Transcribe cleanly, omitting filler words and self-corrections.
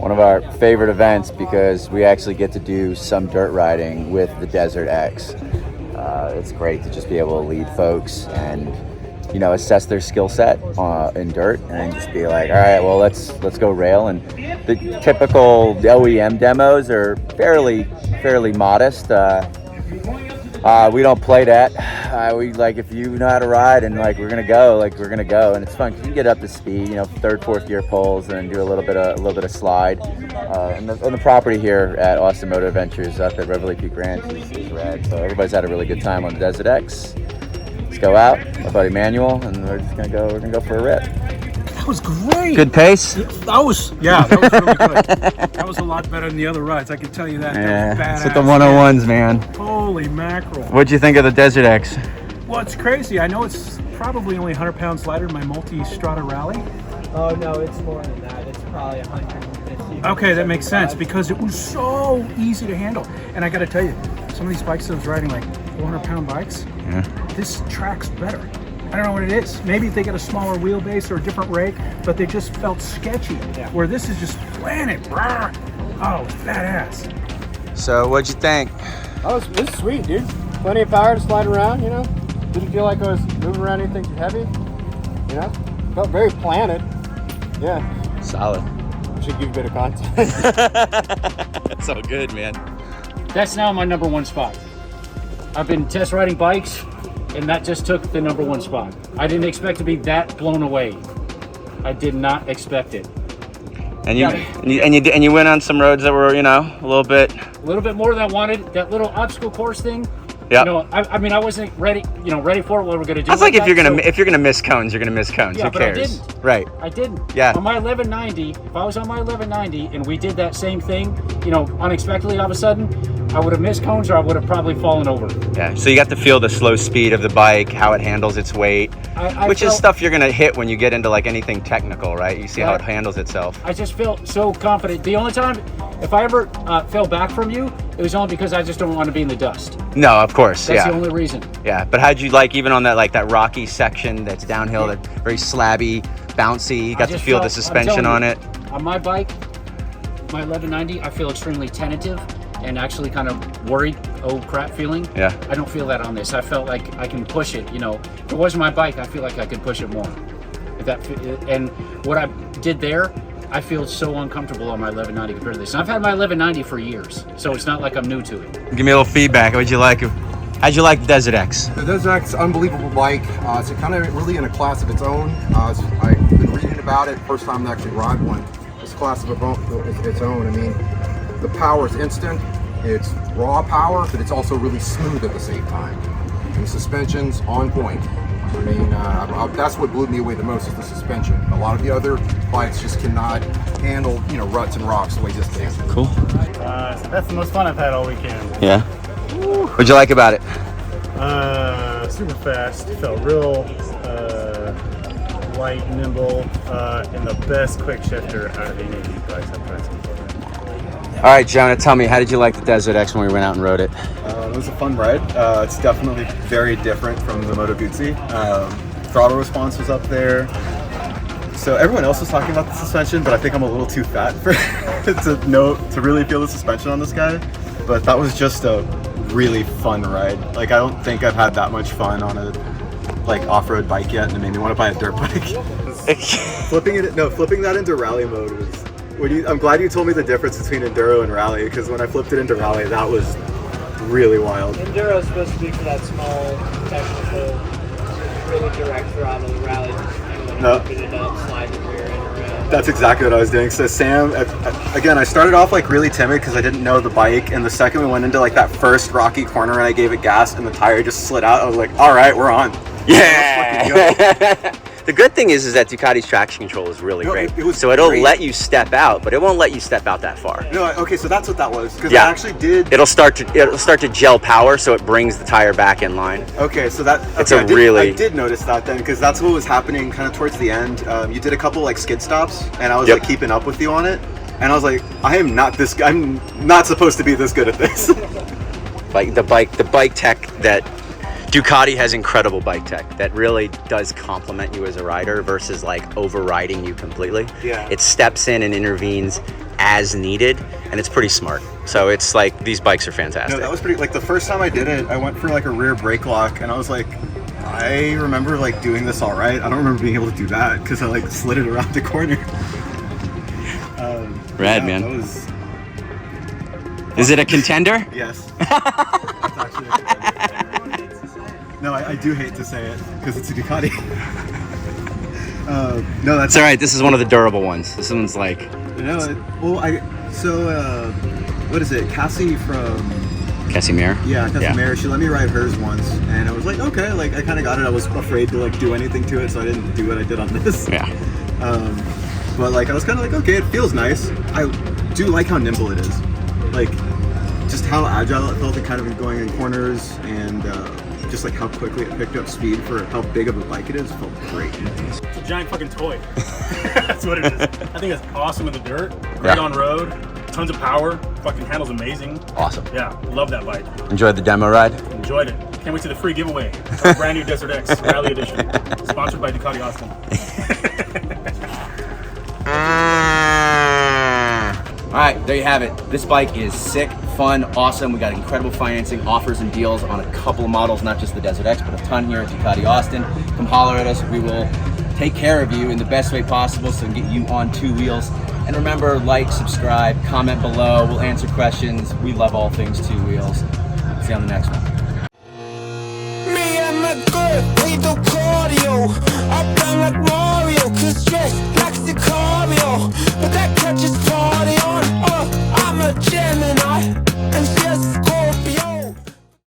one of our favorite events because we actually get to do some dirt riding with the DesertX. It's great to just be able to lead folks and, you know, assess their skill set in dirt and just be like, all right, well, let's go rail. And the typical OEM demos are fairly modest. We don't play that. We like, if you know how to ride and like we're gonna go, and it's fun because you can get up to speed. You know, third, fourth gear pulls and do a little bit of slide. And the property here at Austin Moto Adventures up at Reveille Peak Ranch is rad. So everybody's had a really good time on the DesertX. Let's go out, my buddy Manuel, and we're gonna go for a rip. That was great. Good pace? That was really good. That was a lot better than the other rides, I can tell you that. Yeah, that was it's with the 101s, man. Holy mackerel. What'd you think of the DesertX? Well, it's crazy. I know it's probably only 100 pounds lighter than my multi-strata Rally. Oh, no, it's more than that. It's probably 150. Okay, that makes sense because it was so easy to handle. And I got to tell you, some of these bikes that I was riding, like 400-pound bikes, this track's better. I don't know what it is. Maybe they got a smaller wheelbase or a different rake, but they just felt sketchy. Yeah. Where this is just planet. Oh, it's badass. So, what'd you think? Oh, it's sweet, dude. Plenty of power to slide around, you know. Didn't feel like I was moving around anything too heavy. You know, felt very planted. Yeah. Solid. Should give a bit of content. That's all good, man. That's now my number one spot. I've been test riding bikes, and that just took the number one spot. I didn't expect to be that blown away. I did not expect it. And you went on some roads that were, you know, a little bit more than I wanted. That little obstacle course thing. Yeah. You know, I mean, I wasn't ready for what we're gonna do. That's like if you're gonna miss cones, you're gonna miss cones. Yeah, Who cares? but I didn't. Right. I didn't. Yeah. On my 1190, if I was on my 1190 and we did that same thing, you know, unexpectedly all of a sudden, I would have missed cones or I would have probably fallen over. Yeah. So you got to feel the slow speed of the bike, how it handles its weight, which is stuff you're gonna hit when you get into like anything technical, right? You see how it handles itself. I just felt so confident. The only time, if I ever fell back from you, it was only because I just don't want to be in the dust. No, of course. That's the only reason. Yeah, but how'd you like even on that rocky section that's downhill, that very slabby, bouncy? You got to feel the suspension on it. On my bike, my 1190, I feel extremely tentative and actually kind of worried, oh crap feeling. Yeah. I don't feel that on this. I felt like I can push it. You know, if it wasn't my bike, I feel like I could push it more. And what I did there, I feel so uncomfortable on my 1190 compared to this. And I've had my 1190 for years, so it's not like I'm new to it. Give me a little feedback. How'd you like the DesertX? The DesertX, unbelievable bike. It's kind of really in a class of its own. I've been reading about it. First time to actually ride one. It's a class of its own. I mean, the power is instant. It's raw power, but it's also really smooth at the same time. And the suspension's on point. I mean, that's what blew me away the most is the suspension. A lot of the other bikes just cannot handle, you know, ruts and rocks the way this can. Cool. So that's the most fun I've had all weekend. Yeah. What'd you like about it? Super fast. Felt real light, nimble, and the best quick shifter out of any of these bikes I've tried so far. All right, Jonah, tell me, how did you like the DesertX when we went out and rode it? It was a fun ride. It's definitely very different from the Moto Guzzi. Throttle response was up there. So everyone else was talking about the suspension, but I think I'm a little too fat for to really feel the suspension on this guy. But that was just a really fun ride. Like, I don't think I've had that much fun on a off-road bike yet, and it made me want to buy a dirt bike. Flipping that into rally mode was. I'm glad you told me the difference between enduro and rally, because when I flipped it into rally, that was really wild. Enduro is supposed to be for that small, technical, really direct throttle. Rally, open it up, slide the rear end around. That's exactly what I was doing. So Sam, again, I started off like really timid because I didn't know the bike, and the second we went into like that first rocky corner and I gave it gas and the tire just slid out, I was like, all right, we're on. Yeah. The good thing is that Ducati's traction control is really great. So it'll let you step out, but it won't let you step out that far. No, okay, so that's what that was. Because I actually did. It'll start to gel power, so it brings the tire back in line. Okay, so that. Okay, it's a really. I did notice that then, because that's what was happening kind of towards the end. You did a couple like skid stops, and I was like keeping up with you on it, and I was like, I'm not supposed to be this good at this. Like the bike tech that Ducati has incredible bike tech that really does complement you as a rider versus like overriding you completely. Yeah. It steps in and intervenes as needed, and it's pretty smart. So it's like, these bikes are fantastic. No, that was pretty, like the first time I did it, I went for like a rear brake lock and I was like, I remember like doing this all right. I don't remember being able to do that because I like slid it around the corner. Rad, yeah, man. That was, Is it a contender? yes. It's actually a contender. No, I do hate to say it because it's a Ducati. No, that's It's all right. This is one of the durable ones. This one's like, what is it? Cassie from Casimir. Casimir. She let me ride hers once, and I was like, okay, like I kind of got it. I was afraid to like do anything to it, so I didn't do what I did on this. Yeah. But like I was kind of like, okay, it feels nice. I do like how nimble it is, like just how agile it felt and kind of going in corners, and just like how quickly it picked up speed for how big of a bike it is. Felt great. It's a giant fucking toy. That's what it is. I think it's awesome in the dirt, great on road, tons of power, fucking handles amazing. Awesome. Yeah, love that bike. Enjoyed the demo ride? Enjoyed it. Can't wait to the free giveaway. Our brand new DesertX Rally Edition, sponsored by Ducati Austin. All right, there you have it. This bike is sick, fun, awesome. We got incredible financing offers and deals on a couple of models, not just the DesertX, but a ton here at Ducati Austin. Come holler at us. We will take care of you in the best way possible so we can get you on two wheels. And remember, like, subscribe, comment below. We'll answer questions. We love all things two wheels. See you on the next one. Me and my girl, we do cardio. I run like Mario, cause dress like Sicario. But that catches party on, I'm a Gemini.